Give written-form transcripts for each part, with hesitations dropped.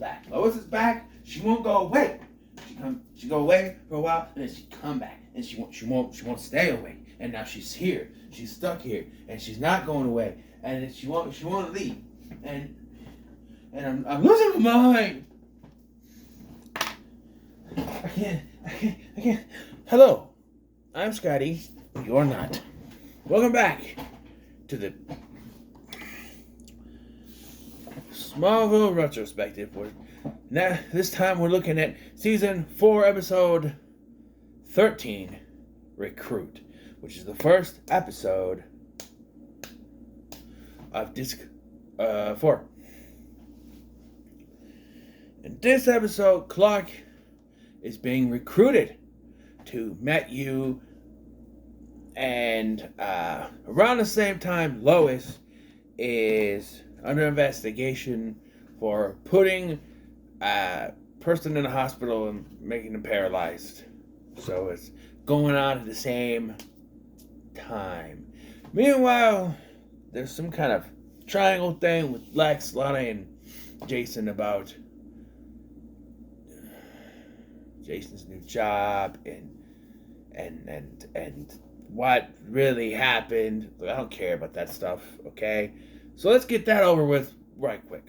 back. Lois is back. She won't go away. She go away for a while, and then she come back, and she won't stay away. And now she's here. She's stuck here, and she's not going away. And then she won't leave. And I'm losing my mind. I can't. Hello, I'm Scotty. You're not. Welcome back to the Smallville Retrospective. Now, this time we're looking at Season 4, Episode 13, Recruit, which is the first episode of Disc 4. In this episode, Clark is being recruited to Matthew, and around the same time, Lois is under investigation for putting a person in the hospital and making them paralyzed. So it's going on at the same time. Meanwhile, there's some kind of triangle thing with Lex, Lana, and Jason about Jason's new job and what really happened. Look, I don't care about that stuff, okay? So let's get that over with right quick.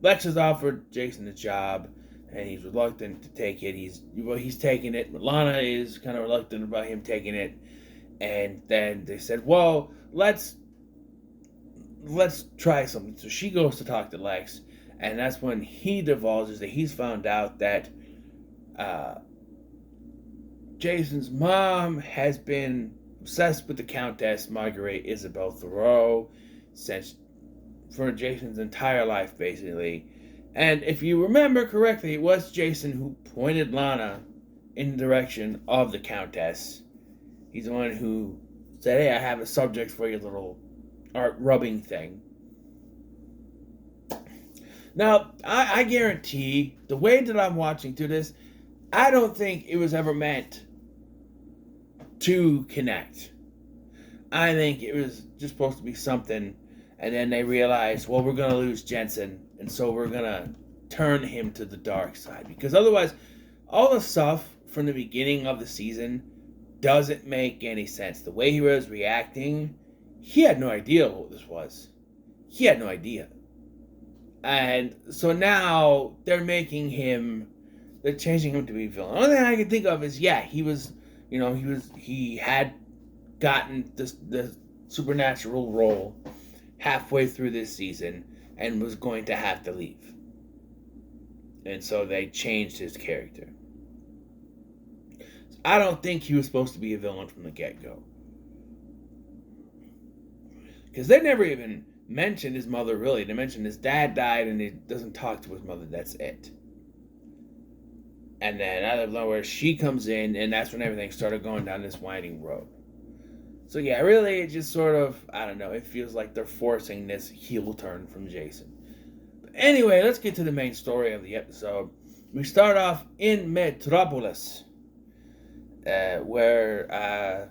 Lex has offered Jason a job, and he's reluctant to take it. He's taking it, but Lana is kind of reluctant about him taking it. And then they said, well, let's try something. So she goes to talk to Lex, and that's when he divulges that he's found out that Jason's mom has been obsessed with the Countess Marguerite Isabel Thoreau for Jason's entire life, basically. And if you remember correctly, it was Jason who pointed Lana in the direction of the Countess. He's the one who said, hey, I have a subject for your little art rubbing thing. Now, I guarantee, the way that I'm watching through this, I don't think it was ever meant to connect. I think it was just supposed to be something, and then they realized, well, we're going to lose Jensen, and so we're going to turn him to the dark side. Because otherwise, all the stuff from the beginning of the season doesn't make any sense. The way he was reacting, he had no idea what this was. He had no idea. And so now they're changing him to be a villain. The only thing I can think of is, yeah, he had gotten the supernatural role halfway through this season and was going to have to leave. And so they changed his character. I don't think he was supposed to be a villain from the get-go. Because they never even mentioned his mother, really. They mentioned his dad died and he doesn't talk to his mother. That's it. And then out of nowhere, she comes in, and that's when everything started going down this winding road. So yeah, really, it just sort of, I don't know, it feels like they're forcing this heel turn from Jason. But anyway, let's get to the main story of the episode. We start off in Metropolis, where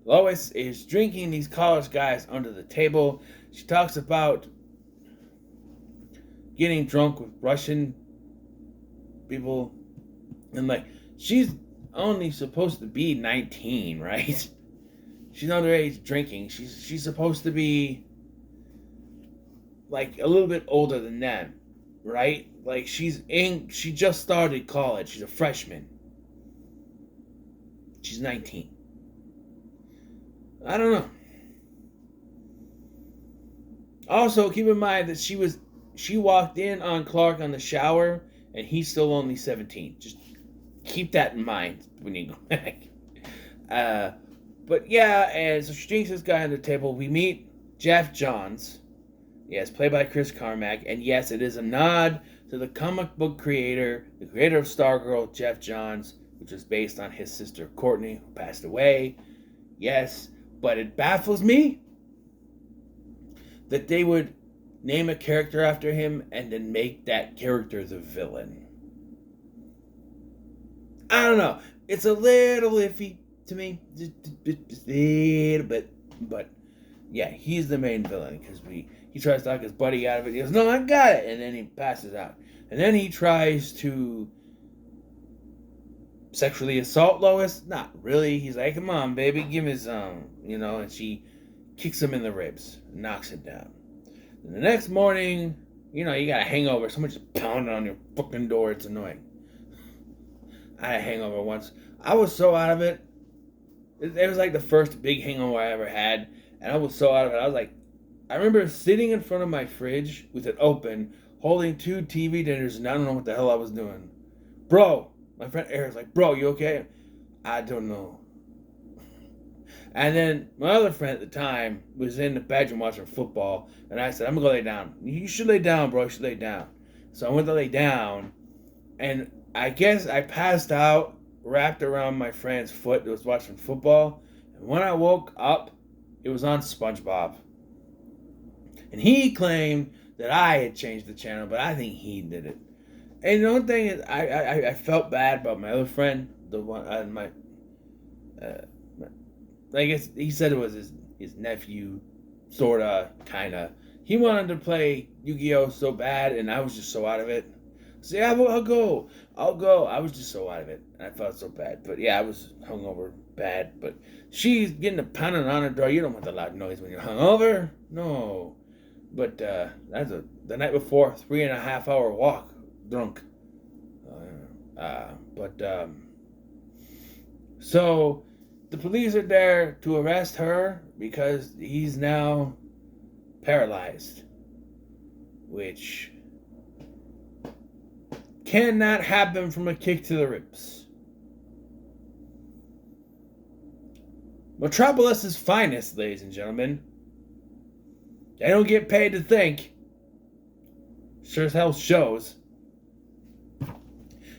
Lois is drinking these college guys under the table. She talks about getting drunk with Russian people, and like, she's only supposed to be 19, right? She's underage drinking. She's supposed to be like a little bit older than them, right? Like, she just started college. She's a freshman. She's 19. I don't know. Also, keep in mind that she walked in on Clark on the shower, and he's still only 17. Just keep that in mind when you go back. But yeah, and so she drinks this guy on the table. We meet Jeff Johns. Yes, played by Chris Carmack. And yes, it is a nod to the comic book creator, the creator of Stargirl, Jeff Johns, which is based on his sister Courtney, who passed away. Yes, but it baffles me that they would name a character after him and then make that character the villain. I don't know. It's a little iffy to me. Just a little bit. But, Yeah, he's the main villain because he tries to talk his buddy out of it. He goes, "No, I got it," and then he passes out. And then he tries to sexually assault Lois. Not really. He's like, "Come on, baby, give me some," And she kicks him in the ribs, knocks him down. And the next morning, you got a hangover. Someone just pounding on your fucking door. It's annoying. I had a hangover once. I was so out of it. It was like the first big hangover I ever had, and I was so out of it. I remember sitting in front of my fridge with it open, holding 2 TV dinners, and I don't know what the hell I was doing. Bro, my friend Eric's like, "Bro, you okay?" I don't know. And then my other friend at the time was in the bedroom watching football, and I said, "I'm gonna go lay down." "You should lay down, bro. You should lay down." So I went to lay down, and I guess I passed out, wrapped around my friend's foot that was watching football. And when I woke up, it was on SpongeBob. And he claimed that I had changed the channel, but I think he did it. And the only thing is, I felt bad about my other friend, the one, I guess he said it was his nephew, sorta, kinda. He wanted to play Yu-Gi-Oh so bad, and I was just so out of it. So yeah, I'll go. I'll go. I was just so out of it. And I felt so bad. But yeah, I was hungover bad. But she's getting a pounding on her door. You don't want the loud noise when you're hungover. No. But that's the night before, 3.5 hour walk, drunk. But so the police are there to arrest her because he's now paralyzed, which cannot happen from a kick to the ribs. Metropolis's finest, ladies and gentlemen. They don't get paid to think. Sure as hell shows.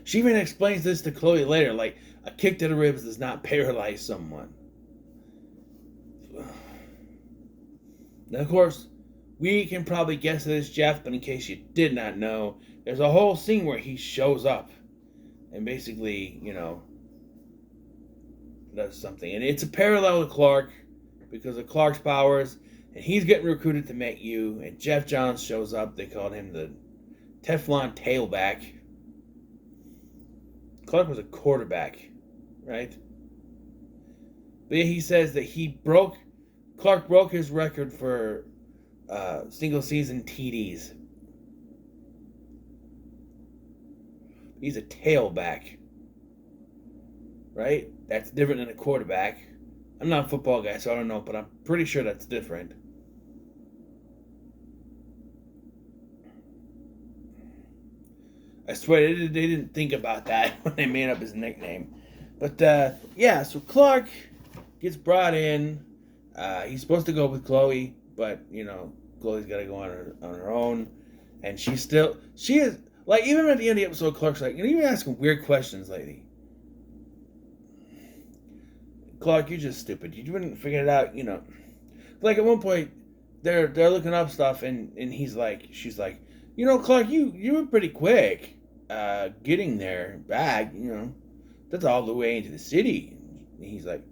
She even explains this to Chloe later, like, a kick to the ribs does not paralyze someone. Now, of course, we can probably guess this, Jeff, but in case you did not know, there's a whole scene where he shows up and basically, does something. And it's a parallel to Clark because of Clark's powers. And he's getting recruited to Met U. And Jeff Johns shows up. They called him the Teflon tailback. Clark was a quarterback, right? But yeah, he says that Clark broke his record for single season TDs. He's a tailback, right? That's different than a quarterback. I'm not a football guy, so I don't know, but I'm pretty sure that's different. I swear they didn't think about that when they made up his nickname. But yeah, so Clark gets brought in. He's supposed to go with Chloe, but Chloe's got to go on her own, and she is like, even at the end of the episode, Clark's like, you're asking weird questions, lady. Clark, you're just stupid. You wouldn't figure it out, Like at one point, they're looking up stuff, and she's like, Clark, you were pretty quick, getting there back. That's all the way into the city. And he's like,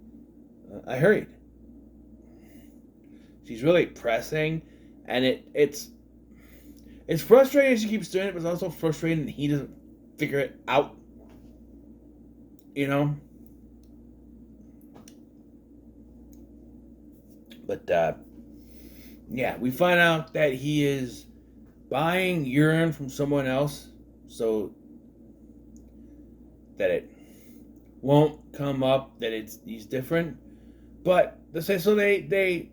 I hurried. She's really pressing, and it's frustrating she keeps doing it, but it's also frustrating that he doesn't figure it out. But yeah, we find out that he is buying urine from someone else so that it won't come up that he's different. But they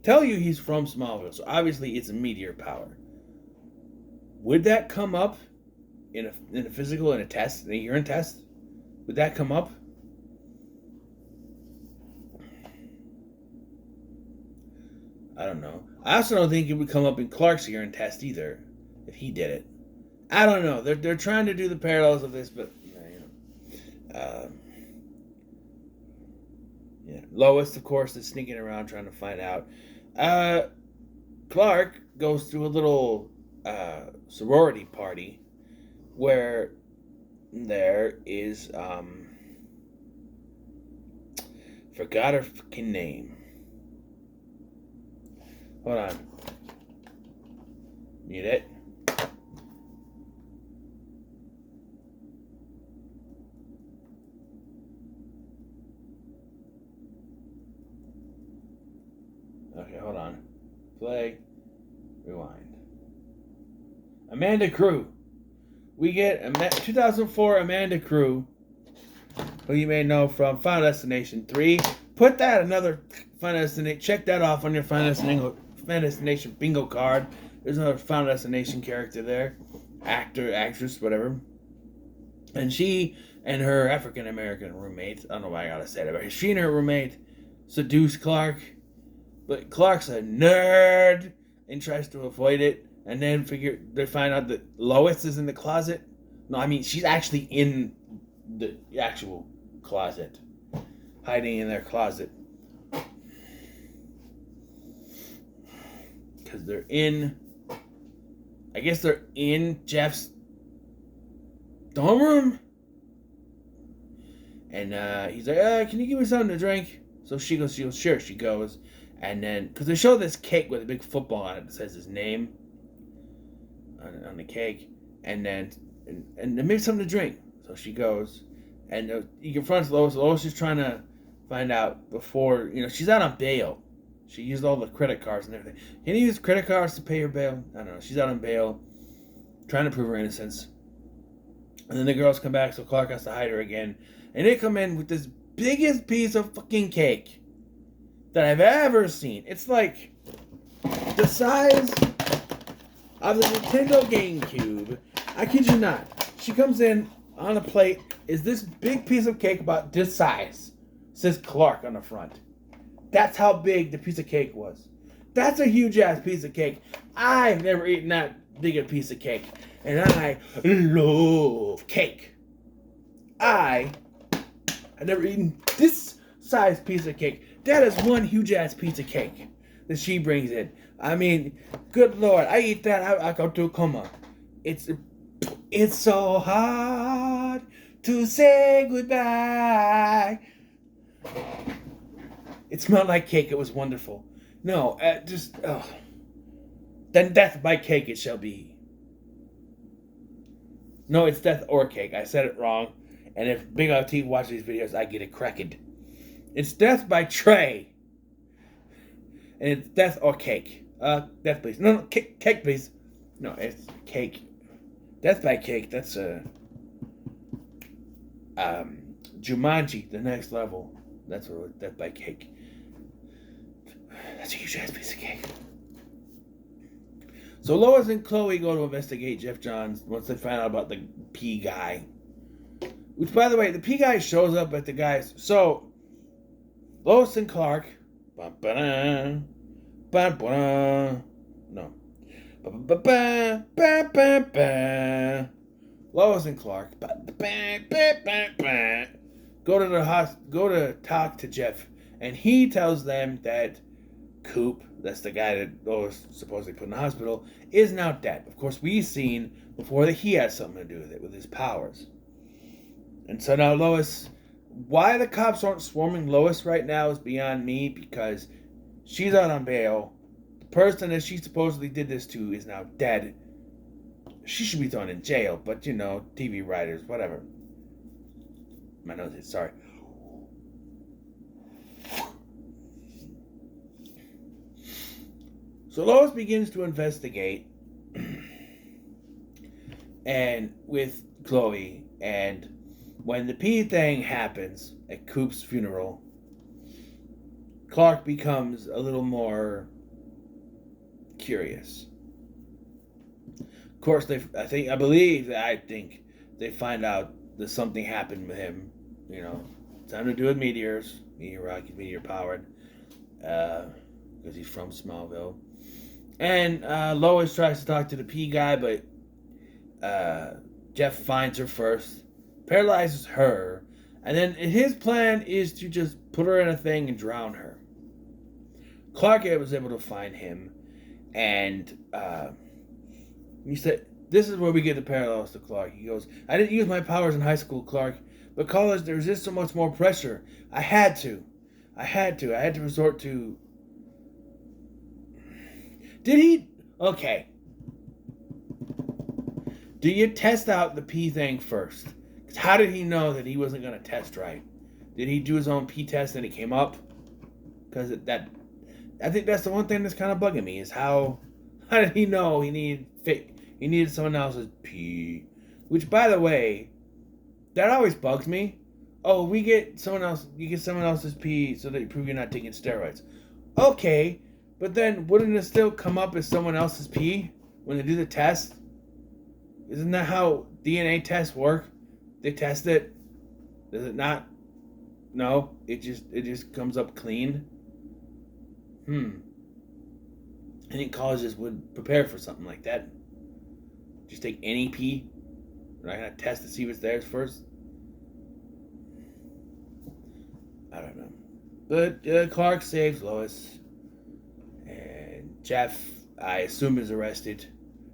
tell you he's from Smallville, so obviously it's a meteor power. Would that come up in a physical, in a urine test? Would that come up? I don't know. I also don't think it would come up in Clark's urine test either, if he did it. I don't know. They're trying to do the parallels of this, but yeah. Lois, of course, is sneaking around trying to find out. Clark goes to a little sorority party where there is forgot her fucking name. Hold on. Need it? Okay, hold on. Play. Rewind. Amanda Crew. We get 2004 Amanda Crew, who you may know from Final Destination 3. Put that another Final Destination. Check that off on your Final Destination bingo card. There's another Final Destination character there. Actor, actress, whatever. And she and her African American roommate, I don't know why I gotta say that, but she and her roommate seduce Clark. But Clark's a nerd and tries to avoid it. And then they find out that Lois is in the closet. No, I mean, she's actually in the actual closet. Hiding in their closet. Because they're in... I guess they're in Jeff's dorm room. And he's like, can you give me something to drink? So she goes, sure, she goes. And then, because they show this cake with a big football on it that says his name on the cake. And then, and they make something to drink. So she goes, and he confronts Lois. Lois is trying to find out before, she's out on bail. She used all the credit cards and everything. Can you use credit cards to pay her bail? I don't know. She's out on bail, trying to prove her innocence. And then the girls come back, so Clark has to hide her again. And they come in with this biggest piece of fucking cake that I've ever seen. It's like the size of the Nintendo GameCube. I kid you not. She comes in on a plate, is this big piece of cake about this size. It says Clark on the front. That's how big the piece of cake was. That's a huge ass piece of cake. I've never eaten that big a piece of cake. And I love cake. I've never eaten this size piece of cake. That is one huge ass piece of cake that she brings in. I mean, good Lord, I eat that, I go to a coma. It's so hard to say goodbye. It smelled like cake. It was wonderful. No, then death by cake it shall be. No, it's death or cake. I said it wrong. And if Big LT watches these videos, I get it cracked. It's death by tray. And it's death or cake. Death, please. No, cake, please. No, it's cake. Death by cake. That's Jumanji, the next level. That's what it was. Death by cake. That's a huge ass piece of cake. So Lois and Chloe go to investigate Jeff Johns once they find out about the P guy. Which, by the way, the P guy shows up at the guys. So Lois and Clark. No. Lois and Clark go to talk to Jeff, and he tells them that Coop, that's the guy that Lois supposedly put in the hospital, is now dead. Of course, we've seen before that he has something to do with it, with his powers. And so now Lois, why the cops aren't swarming Lois right now is beyond me, because she's out on bail. The person that she supposedly did this to is now dead. She should be thrown in jail, but TV writers, whatever. My nose is sorry. So Lois begins to investigate, and with Chloe, and when the P thing happens at Coop's funeral, Clark becomes a little more curious. Of course, I think they find out that something happened with him. Something to do with meteors, meteor powered, because he's from Smallville. And Lois tries to talk to the P guy, but Jeff finds her first, paralyzes her, and then his plan is to just put her in a thing and drown her. Clark was able to find him, and he said, this is where we get the parallels to Clark. He goes, I didn't use my powers in high school, Clark, but college, there's just so much more pressure. I had to resort to Did he? Okay. Do you test out the pee thing first? How did he know that he wasn't going to test right? Did he do his own pee test and it came up? Because that, I think that's the one thing that's kind of bugging me is how did he know he needed someone else's pee? Which, by the way, that always bugs me. Oh, you get someone else's pee so that you prove you're not taking steroids. Okay, but then wouldn't it still come up as someone else's pee when they do the test? Isn't that how DNA tests work? They test it. Does it not? No, it just comes up clean. I think colleges would prepare for something like that. Just take any pee. We're not gonna test to see what's theirs first. I don't know. But Clark saves Lois, and Jeff, I assume, is arrested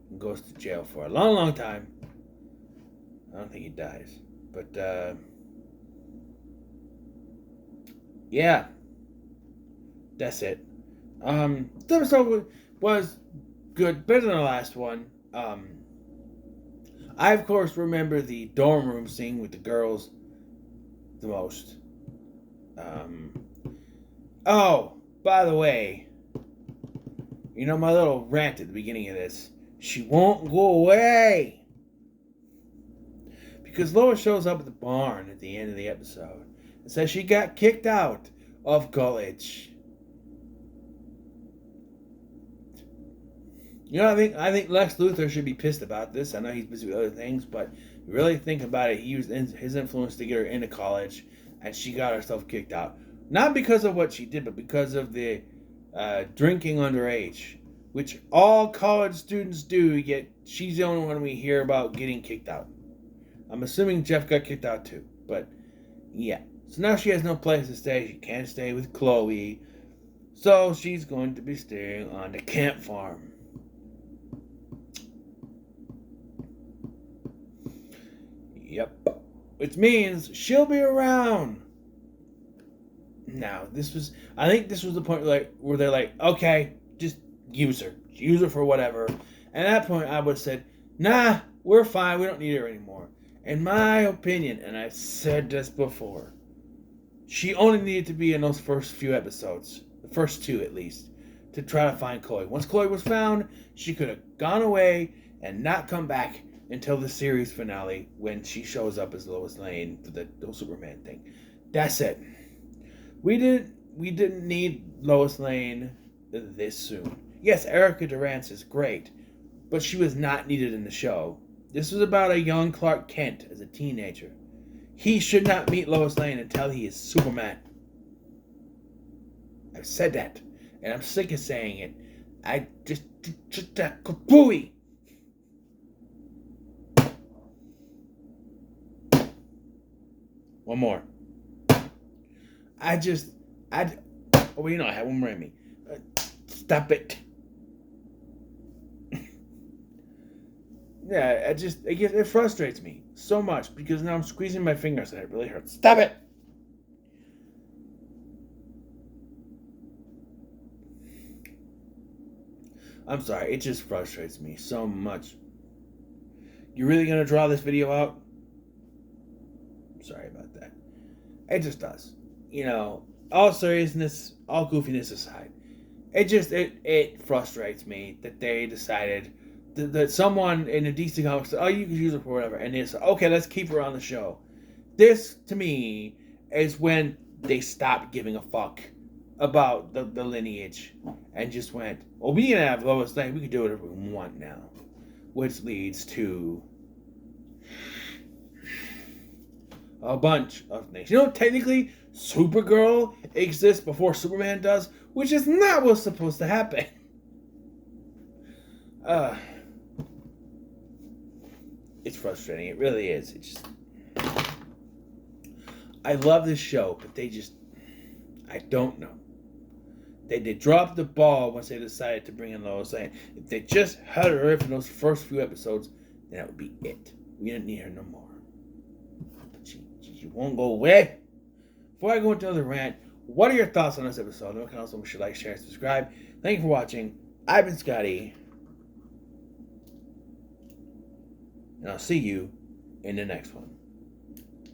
and goes to jail for a long, long time. I don't think he dies, but yeah, that's it. The episode was good, better than the last one. I of course remember the dorm room scene with the girls the most. Oh, by the way, you know my little rant at the beginning of this. She won't go away. Because Lois shows up at the barn at the end of the episode and says she got kicked out of college. You know, I think Lex Luthor should be pissed about this. I know he's busy with other things, but you really think about it, he used his influence to get her into college, and she got herself kicked out. Not because of what she did, but because of the drinking underage, which all college students do, yet she's the only one we hear about getting kicked out. I'm assuming Jeff got kicked out too, but yeah. So now she has no place to stay. She can't stay with Chloe, so she's going to be staying on the camp farm. Yep. Which means she'll be around. Now, I think this was the point where they're like, okay, just use her. Use her for whatever. And at that point, I would have said, nah, we're fine. We don't need her anymore. In my opinion, and I've said this before, she only needed to be in those first few episodes. The first two, at least. To try to find Chloe. Once Chloe was found, she could have gone away and not come back until the series finale when she shows up as Lois Lane for the Superman thing. That's it. We didn't need Lois Lane this soon. Yes, Erica Durance is great, but she was not needed in the show. This was about a young Clark Kent as a teenager. He should not meet Lois Lane until he is Superman. I've said that, and I'm sick of saying it. I just that kapooey. One more. I have one more in me. Stop it. Yeah, it frustrates me so much because now I'm squeezing my fingers and it really hurts. Stop it. I'm sorry, it just frustrates me so much. You really gonna draw this video out? Sorry about that. It just does. You know, all seriousness, all goofiness aside, it frustrates me that they decided that someone in a DC Comics said, oh, you can use her for whatever, and they said, okay, let's keep her on the show. This, to me, is when they stopped giving a fuck about the lineage and just went, well, we can have Lois Lane, we can do whatever we want now. Which leads to a bunch of things. You know, technically, Supergirl exists before Superman does, which is not what's supposed to happen. It's frustrating. It really is. I love this show, but I don't know. They dropped the ball once they decided to bring in Lois Lane. If they just had her in those first few episodes, then that would be it. We didn't need her no more. But she won't go away. Before I go into another rant, what are your thoughts on this episode? You can also make sure to like, share, and subscribe. Thank you for watching. I've been Scotty, and I'll see you in the next one.